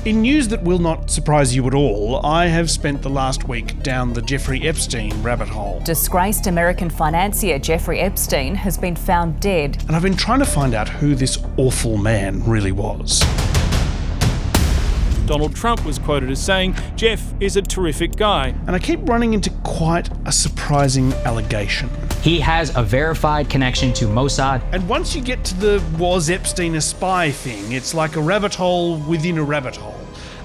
In news that will not surprise you at all, I have spent the last week down the Jeffrey Epstein rabbit hole. Disgraced American financier Jeffrey Epstein has been found dead. And I've been trying to find out who this awful man really was. Donald Trump was quoted as saying, "Jeff is a terrific guy." And I keep running into quite a surprising allegation. He has a verified connection to Mossad. And once you get to the "was Epstein a spy" thing, it's like a rabbit hole within a rabbit hole.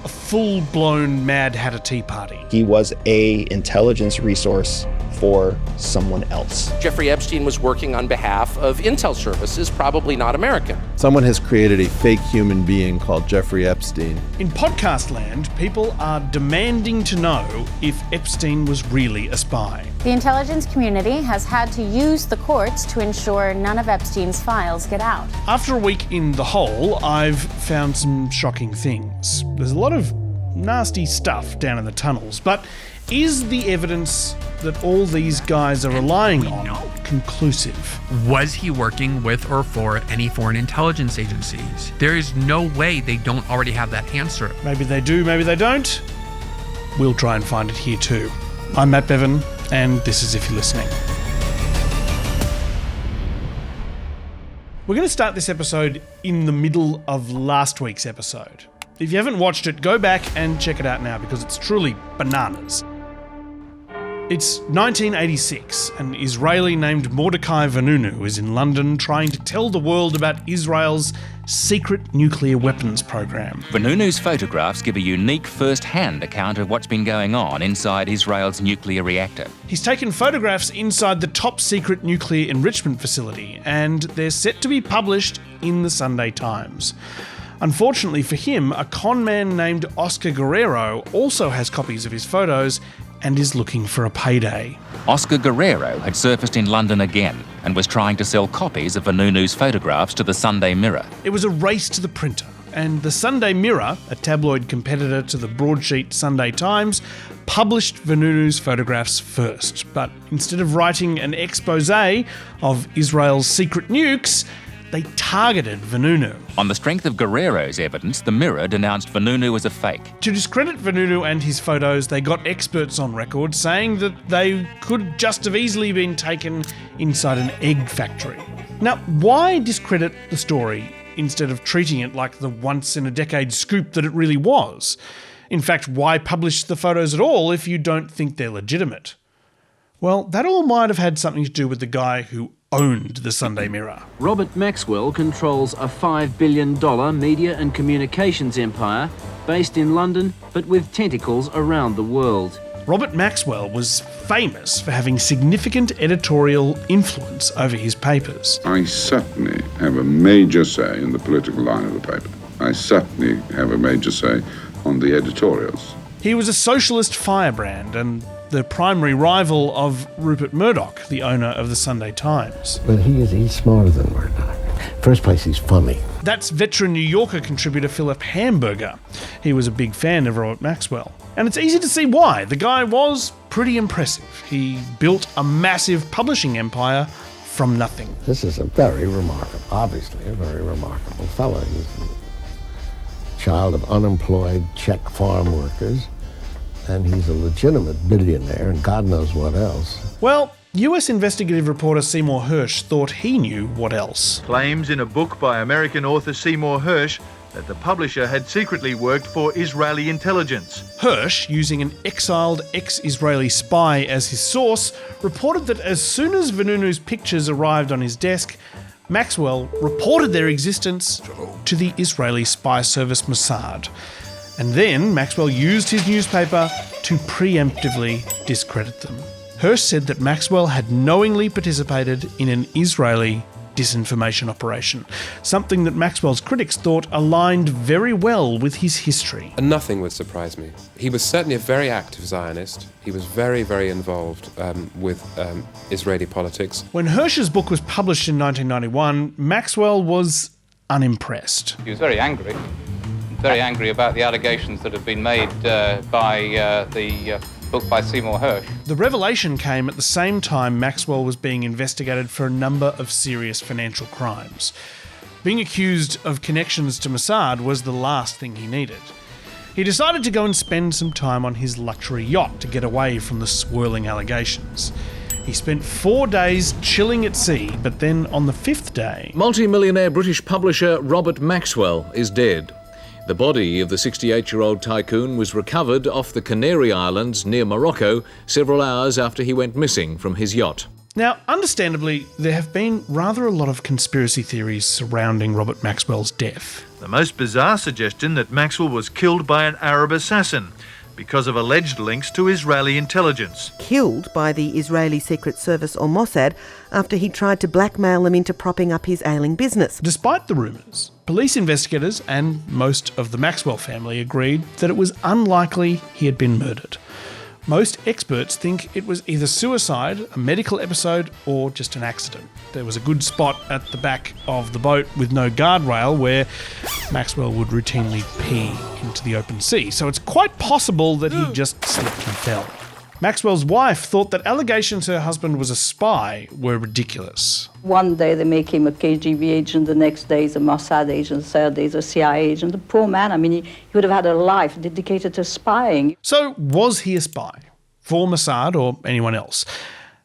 A full-blown Mad Hatter Tea Party. He was an intelligence resource for someone else. Jeffrey Epstein was working on behalf of intel services, probably not American. Someone has created a fake human being called Jeffrey Epstein. In podcast land, people are demanding to know if Epstein was really a spy. The intelligence community has had to use the courts to ensure none of Epstein's files get out. After a week in the hole, I've found some shocking things. There's a lot of nasty stuff down in the tunnels, but is the evidence that all these guys are relying on conclusive? Was he working with or for any foreign intelligence agencies? There is no way they don't already have that answer. Maybe they do, maybe they don't. We'll try and find it here too. I'm Matt Bevan, and this is If You're Listening. We're going to start this episode in the middle of last week's episode. If you haven't watched it, go back and check it out now because it's truly bananas. It's 1986. An Israeli named Mordecai Vanunu is in London trying to tell the world about Israel's secret nuclear weapons program. Vanunu's photographs give a unique first-hand account of what's been going on inside Israel's nuclear reactor. He's taken photographs inside the top-secret nuclear enrichment facility, and they're set to be published in the Sunday Times. Unfortunately for him, a con man named Oscar Guerrero also has copies of his photos and is looking for a payday. Oscar Guerrero had surfaced in London again and was trying to sell copies of Vanunu's photographs to the Sunday Mirror. It was a race to the printer, and the Sunday Mirror, a tabloid competitor to the broadsheet Sunday Times, published Vanunu's photographs first. But instead of writing an exposé of Israel's secret nukes, they targeted Vanunu. On the strength of Guerrero's evidence, the Mirror denounced Vanunu as a fake. To discredit Vanunu and his photos, they got experts on record saying that they could just have easily been taken inside an egg factory. Now, why discredit the story instead of treating it like the once-in-a-decade scoop that it really was? In fact, why publish the photos at all if you don't think they're legitimate? Well, that all might have had something to do with the guy who owned the Sunday Mirror. Robert Maxwell controls a $5 billion media and communications empire based in London, but with tentacles around the world. Robert Maxwell was famous for having significant editorial influence over his papers. I certainly have a major say in the political line of the paper. I certainly have a major say on the editorials. He was a socialist firebrand and the primary rival of Rupert Murdoch, the owner of the Sunday Times. But he's smarter than Murdoch. First place, he's funny. That's veteran New Yorker contributor Philip Hamburger. He was a big fan of Robert Maxwell. And it's easy to see why. The guy was pretty impressive. He built a massive publishing empire from nothing. This is obviously a very remarkable fellow. He's a child of unemployed Czech farm workers. And he's a legitimate billionaire, and God knows what else. Well, US investigative reporter Seymour Hersh thought he knew what else. Claims in a book by American author Seymour Hersh that the publisher had secretly worked for Israeli intelligence. Hersh, using an exiled ex-Israeli spy as his source, reported that as soon as Vanunu's pictures arrived on his desk, Maxwell reported their existence to the Israeli spy service Mossad. And then Maxwell used his newspaper to preemptively discredit them. Hersh said that Maxwell had knowingly participated in an Israeli disinformation operation, something that Maxwell's critics thought aligned very well with his history. And nothing would surprise me. He was certainly a very active Zionist. He was very, very involved with Israeli politics. When Hersh's book was published in 1991, Maxwell was unimpressed. He was very angry about the allegations that have been made by the book by Seymour Hersh. The revelation came at the same time Maxwell was being investigated for a number of serious financial crimes. Being accused of connections to Mossad was the last thing he needed. he decided to go and spend some time on his luxury yacht to get away from the swirling allegations. He spent 4 days chilling at sea, but then on the 5th day... Multi-millionaire British publisher Robert Maxwell is dead. The body of the 68-year-old tycoon was recovered off the Canary Islands near Morocco several hours after he went missing from his yacht. Now, understandably, there have been rather a lot of conspiracy theories surrounding Robert Maxwell's death. The most bizarre suggestion that Maxwell was killed by an Arab assassin because of alleged links to Israeli intelligence. Killed by the Israeli Secret Service or Mossad after he tried to blackmail them into propping up his ailing business. Despite the rumours, police investigators and most of the Maxwell family agreed that it was unlikely he had been murdered. Most experts think it was either suicide, a medical episode, or just an accident. There was a good spot at the back of the boat with no guardrail where Maxwell would routinely pee into the open sea, so it's quite possible that he just slipped and fell. Maxwell's wife thought that allegations her husband was a spy were ridiculous. One day they make him a KGB agent, the next day he's a Mossad agent, the third day he's a CIA agent. The poor man, he would have had a life dedicated to spying. So was he a spy? For Mossad or anyone else?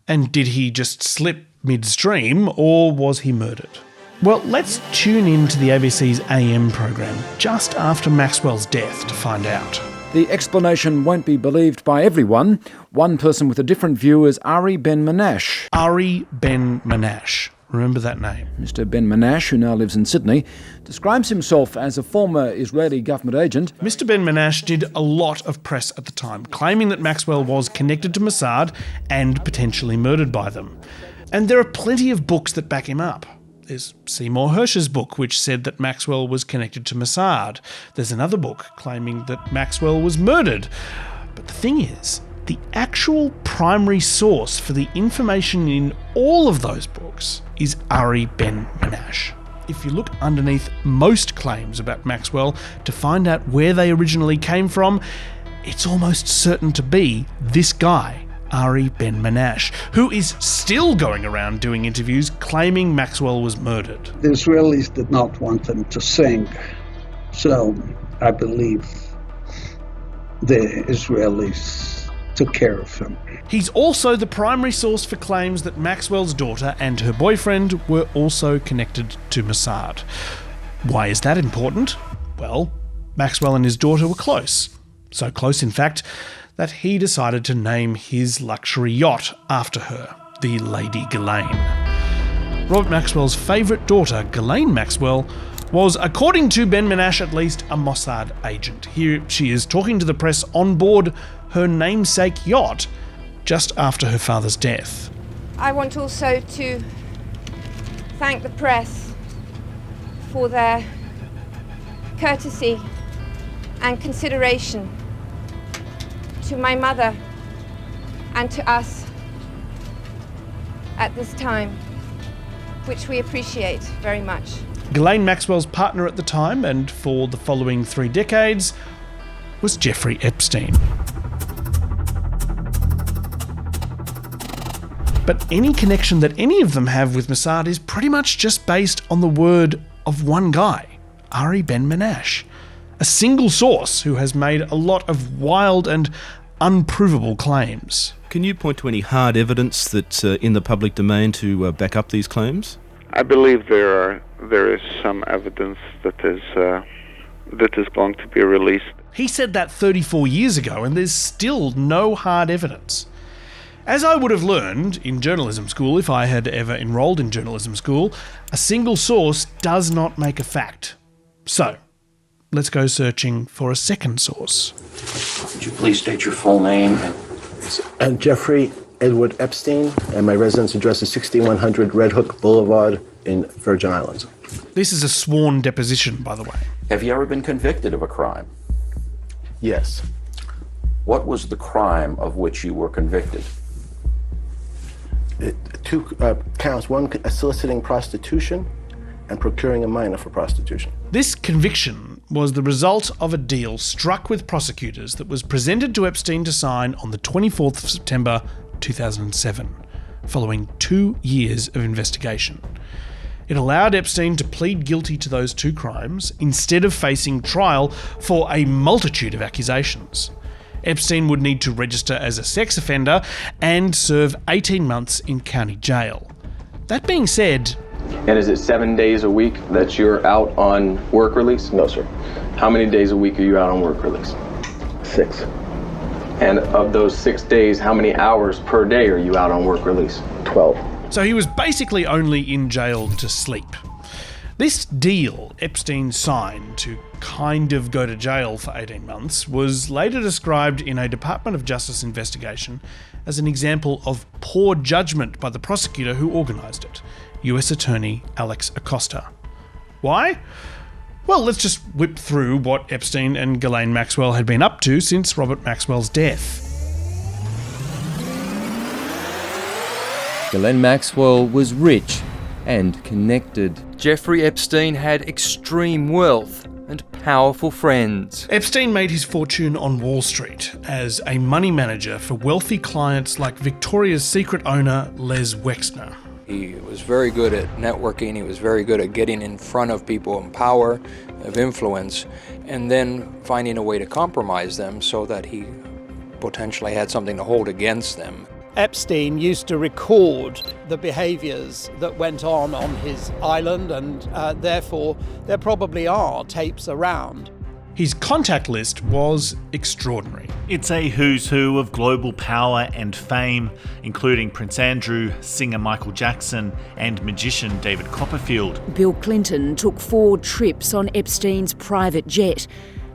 And did he just slip midstream, or was he murdered? Well, let's tune in to the ABC's AM program just after Maxwell's death to find out. The explanation won't be believed by everyone. One person with a different view is Ari Ben-Menashe. Ari Ben-Menashe. Remember that name. Mr. Ben-Menashe, who now lives in Sydney, describes himself as a former Israeli government agent. Mr. Ben-Menashe did a lot of press at the time, claiming that Maxwell was connected to Mossad and potentially murdered by them. And there are plenty of books that back him up. There's Seymour Hersh's book, which said that Maxwell was connected to Mossad. There's another book claiming that Maxwell was murdered. But the thing is, the actual primary source for the information in all of those books is Ari Ben-Menashe. If you look underneath most claims about Maxwell to find out where they originally came from, it's almost certain to be this guy, Ari Ben-Menashe, who is still going around doing interviews claiming Maxwell was murdered. The Israelis did not want them to sing, so I believe the Israelis took care of him. He's also the primary source for claims that Maxwell's daughter and her boyfriend were also connected to Mossad. Why is that important? Well, Maxwell and his daughter were close. So close, in fact, that he decided to name his luxury yacht after her, the Lady Ghislaine. Robert Maxwell's favourite daughter, Ghislaine Maxwell, was, according to Ben-Menashe, at least a Mossad agent. Here she is talking to the press on board her namesake yacht just after her father's death. I want also to thank the press for their courtesy and consideration to my mother and to us at this time, which we appreciate very much. Ghislaine Maxwell's partner at the time, and for the following 3 decades, was Jeffrey Epstein. But any connection that any of them have with Mossad is pretty much just based on the word of one guy, Ari Ben-Menashe, a single source who has made a lot of wild and unprovable claims. Can you point to any hard evidence that's in the public domain to back up these claims? I believe there is some evidence that is going to be released. He said that 34 years ago, and there's still no hard evidence. As I would have learned in journalism school, if I had ever enrolled in journalism school, a single source does not make a fact. So, let's go searching for a second source. Would you please state your full name? I'm Jeffrey Edward Epstein, and my residence address is 6100 Red Hook Boulevard in Virgin Islands. This is a sworn deposition, by the way. Have you ever been convicted of a crime? Yes. What was the crime of which you were convicted? 2 counts, one soliciting prostitution and procuring a minor for prostitution. This conviction was the result of a deal struck with prosecutors that was presented to Epstein to sign on the 24th of September 2007, following 2 years of investigation. It allowed Epstein to plead guilty to those 2 crimes instead of facing trial for a multitude of accusations. Epstein would need to register as a sex offender and serve 18 months in county jail. That being said... And is it 7 days a week that you're out on work release? No, sir. How many days a week are you out on work release? 6. And of those 6 days, how many hours per day are you out on work release? 12. So he was basically only in jail to sleep. This deal Epstein signed to kind of go to jail for 18 months was later described in a Department of Justice investigation as an example of poor judgment by the prosecutor who organised it, US Attorney Alex Acosta. Why? Well, let's just whip through what Epstein and Ghislaine Maxwell had been up to since Robert Maxwell's death. Ghislaine Maxwell was rich and connected. Jeffrey Epstein had extreme wealth and powerful friends. Epstein made his fortune on Wall Street as a money manager for wealthy clients like Victoria's Secret owner Les Wexner. He was very good at networking, he was very good at getting in front of people in power, of influence, and then finding a way to compromise them so that he potentially had something to hold against them. Epstein used to record the behaviours that went on his island, and therefore there probably are tapes around. His contact list was extraordinary. It's a who's who of global power and fame, including Prince Andrew, singer Michael Jackson, and magician David Copperfield. Bill Clinton took 4 trips on Epstein's private jet,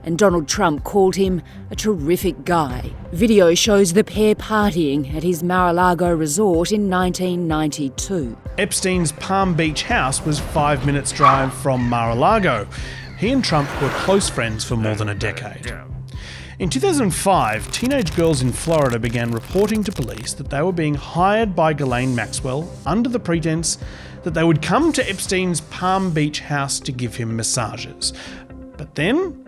and Donald Trump called him a terrific guy. Video shows the pair partying at his Mar-a-Lago resort in 1992. Epstein's Palm Beach house was 5 minutes' drive from Mar-a-Lago. He and Trump were close friends for more than a decade. In 2005, teenage girls in Florida began reporting to police that they were being hired by Ghislaine Maxwell under the pretense that they would come to Epstein's Palm Beach house to give him massages. But then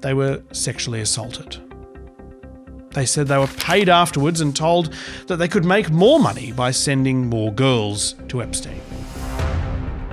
they were sexually assaulted. They said they were paid afterwards and told that they could make more money by sending more girls to Epstein.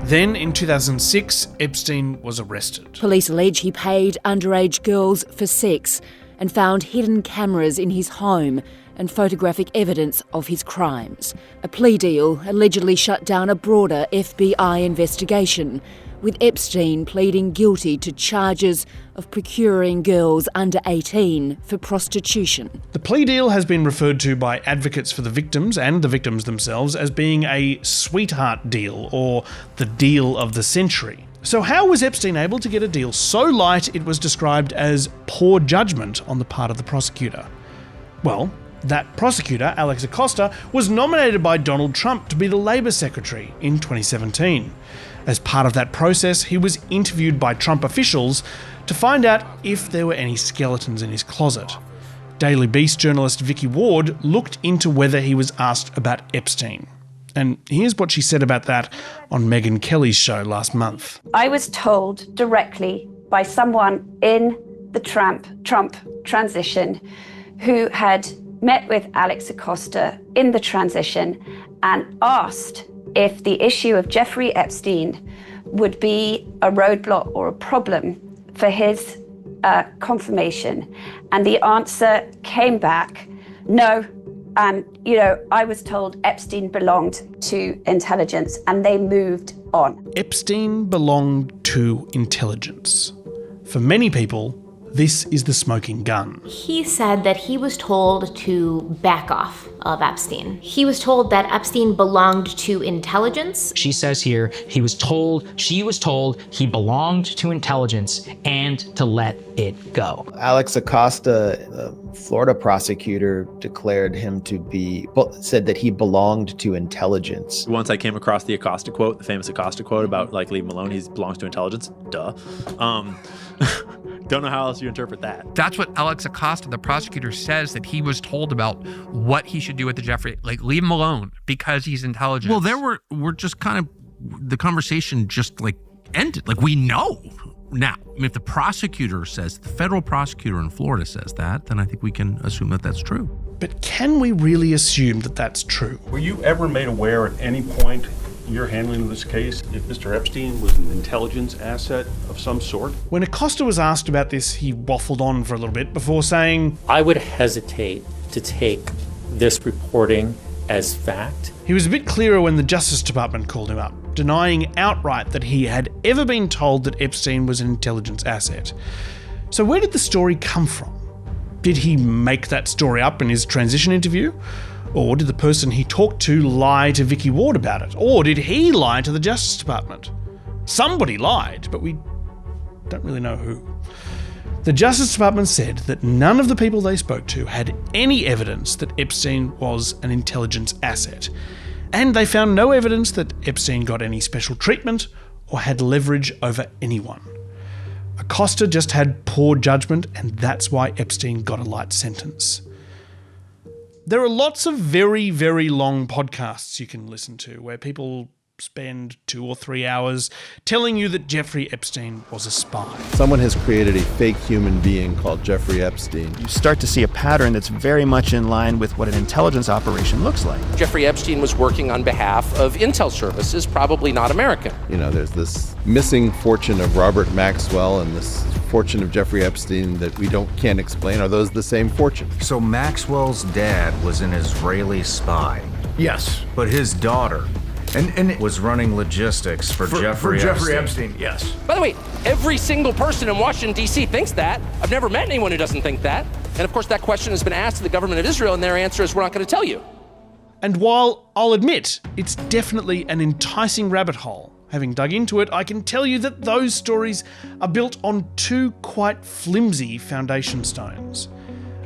Then, in 2006, Epstein was arrested. Police allege he paid underage girls for sex and found hidden cameras in his home and photographic evidence of his crimes. A plea deal allegedly shut down a broader FBI investigation, with Epstein pleading guilty to charges of procuring girls under 18 for prostitution. The plea deal has been referred to by advocates for the victims and the victims themselves as being a sweetheart deal, or the deal of the century. So how was Epstein able to get a deal so light it was described as poor judgment on the part of the prosecutor? Well, that prosecutor, Alex Acosta, was nominated by Donald Trump to be the Labour Secretary in 2017. As part of that process, he was interviewed by Trump officials to find out if there were any skeletons in his closet. Daily Beast journalist Vicky Ward looked into whether he was asked about Epstein. And here's what she said about that on Megyn Kelly's show last month. I was told directly by someone in the Trump transition who had met with Alex Acosta in the transition and asked if the issue of Jeffrey Epstein would be a roadblock or a problem for his confirmation. And the answer came back, no. And, I was told Epstein belonged to intelligence, and they moved on. Epstein belonged to intelligence. For many people, this is the smoking gun. He said that he was told to back off of Epstein. He was told that Epstein belonged to intelligence. She says here, she was told he belonged to intelligence and to let it go. Alex Acosta, the Florida prosecutor, declared him to be, said that he belonged to intelligence. Once I came across the Acosta quote, the famous Acosta quote about leave him alone, he belongs to intelligence. Duh. Don't know how else you interpret that. That's what Alex Acosta, the prosecutor, says, that he was told about what he should do with the Jeffrey. Leave him alone because he's intelligent. Well, we're just kind of, the conversation just ended. We know now. If the prosecutor says, the federal prosecutor in Florida says that, then I think we can assume that that's true. But can we really assume that that's true? Were you ever made aware at any point your handling of this case if Mr. Epstein was an intelligence asset of some sort? When Acosta was asked about this, he waffled on for a little bit before saying, I would hesitate to take this reporting as fact. He was a bit clearer when the Justice Department called him up, denying outright that he had ever been told that Epstein was an intelligence asset. So where did the story come from? Did he make that story up in his transition interview? Or did the person he talked to lie to Vicky Ward about it? Or did he lie to the Justice Department? Somebody lied, but we don't really know who. The Justice Department said that none of the people they spoke to had any evidence that Epstein was an intelligence asset. And they found no evidence that Epstein got any special treatment or had leverage over anyone. Acosta just had poor judgment, and that's why Epstein got a light sentence. There are lots of very, very long podcasts you can listen to where people spend 2 or 3 hours telling you that Jeffrey Epstein was a spy. Someone has created a fake human being called Jeffrey Epstein. You start to see a pattern that's very much in line with what an intelligence operation looks like. Jeffrey Epstein was working on behalf of intel services, probably not American. You know, there's this missing fortune of Robert Maxwell and this fortune of Jeffrey Epstein that we can't explain. Are those the same fortune? So Maxwell's dad was an Israeli spy. Yes. But his daughter and was running logistics for Jeffrey Epstein, yes. By the way, every single person in Washington, D.C. thinks that. I've never met anyone who doesn't think that. And of course, that question has been asked to the government of Israel, and their answer is, we're not going to tell you. And while I'll admit it's definitely an enticing rabbit hole, having dug into it, I can tell you that those stories are built on 2 quite flimsy foundation stones.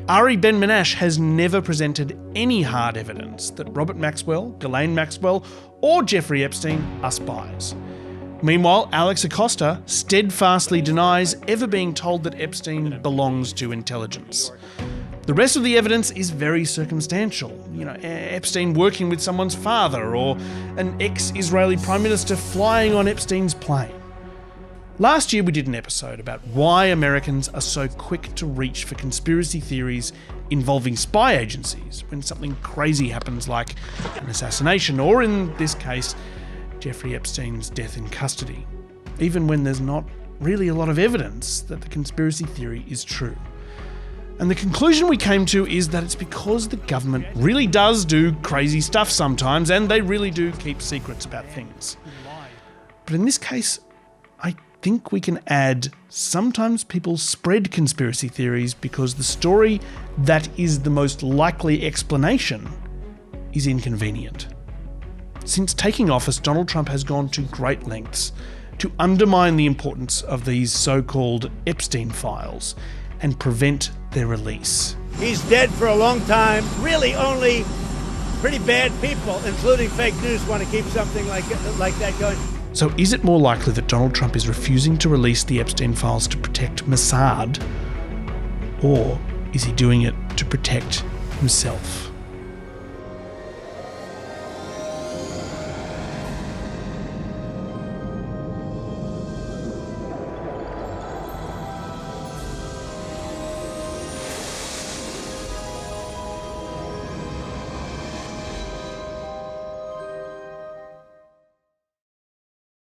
Ari Ben-Menashe has never presented any hard evidence that Robert Maxwell, Ghislaine Maxwell, or Jeffrey Epstein are spies. Meanwhile, Alex Acosta steadfastly denies ever being told that Epstein belongs to intelligence. The rest of the evidence is very circumstantial. You know, Epstein working with someone's father, or an ex-Israeli prime minister flying on Epstein's plane. Last year we did an episode about why Americans are so quick to reach for conspiracy theories involving spy agencies when something crazy happens like an assassination, or in this case, Jeffrey Epstein's death in custody, even when there's not really a lot of evidence that the conspiracy theory is true. And the conclusion we came to is that it's because the government really does do crazy stuff sometimes, and they really do keep secrets about things. But in this case, I think we can add sometimes people spread conspiracy theories because the story that is the most likely explanation is inconvenient. Since taking office, Donald Trump has gone to great lengths to undermine the importance of these so-called Epstein files and prevent their release. He's dead for a long time. Really only pretty bad people, including fake news, want to keep something like that going. So is it more likely that Donald Trump is refusing to release the Epstein files to protect Mossad, or is he doing it to protect himself?